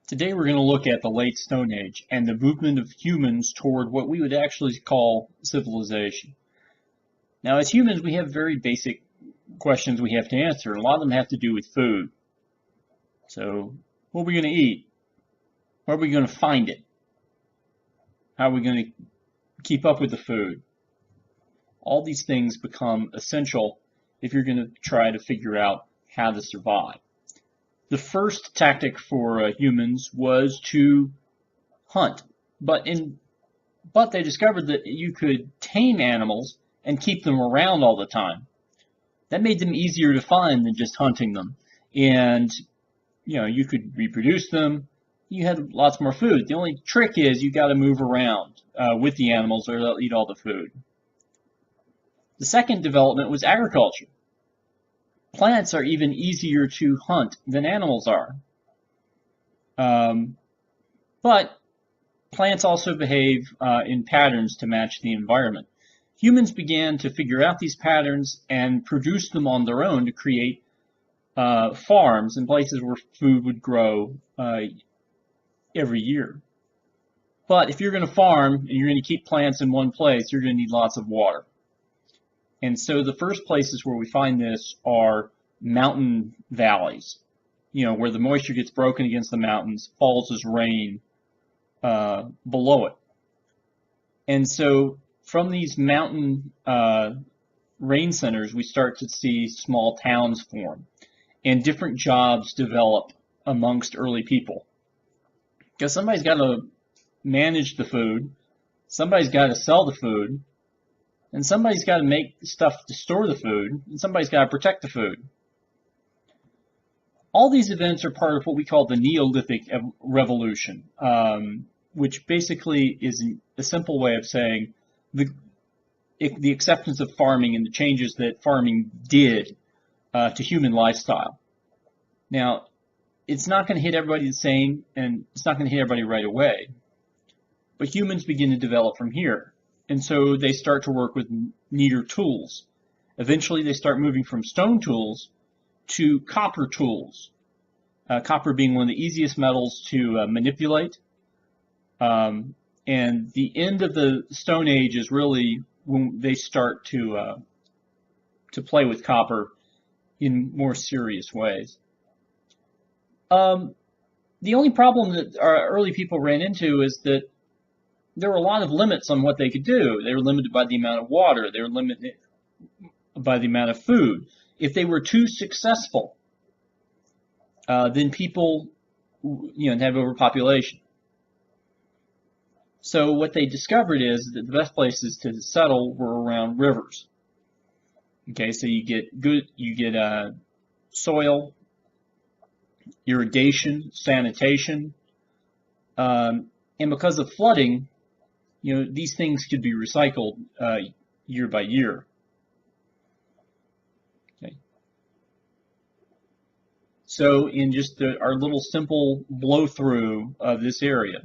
Today we're going to look at the late Stone Age and the movement of humans toward what we would actually call civilization. Now, as humans, we have very basic questions we have to answer, and a lot of them have to do with food. So, what are we going to eat? Where are we going to find it? How are we going to keep up with the food? All these things become essential if you're going to try to figure out how to survive. The first tactic for humans was to hunt, but they discovered that you could tame animals and keep them around all the time. That made them easier to find than just hunting them, and you could reproduce them. You had lots more food. The only trick is you got to move around with the animals, or they'll eat all the food. The second development was agriculture. Plants are even easier to hunt than animals are. But plants also behave in patterns to match the environment. Humans began to figure out these patterns and produce them on their own to create farms and places where food would grow every year. But if you're going to farm and you're going to keep plants in one place, you're going to need lots of water. And so the first places where we find this are mountain valleys, where the moisture gets broken against the mountains, falls as rain below it. And so from these mountain rain centers, we start to see small towns form and different jobs develop amongst early people. Because somebody's got to manage the food, somebody's got to sell the food, and somebody's got to make stuff to store the food, and somebody's got to protect the food. All these events are part of what we call the Neolithic Revolution, which basically is a simple way of saying the acceptance of farming and the changes that farming did to human lifestyle. Now, it's not going to hit everybody the same, and it's not going to hit everybody right away, but humans begin to develop from here. And so they start to work with neater tools. Eventually they start moving from stone tools to copper tools. Copper being one of the easiest metals to manipulate. And the end of the Stone Age is really when they start to play with copper in more serious ways. The only problem that our early people ran into is that there were a lot of limits on what they could do. They were limited by the amount of water. They were limited by the amount of food. If they were too successful, then people, have overpopulation. So what they discovered is that the best places to settle were around rivers. Okay, so you get soil, irrigation, sanitation, and because of flooding, these things could be recycled year by year. Okay. So in just our little simple blow through of this area,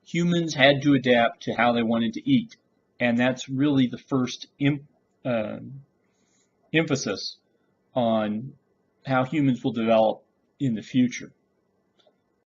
humans had to adapt to how they wanted to eat. And that's really the first emphasis on how humans will develop in the future.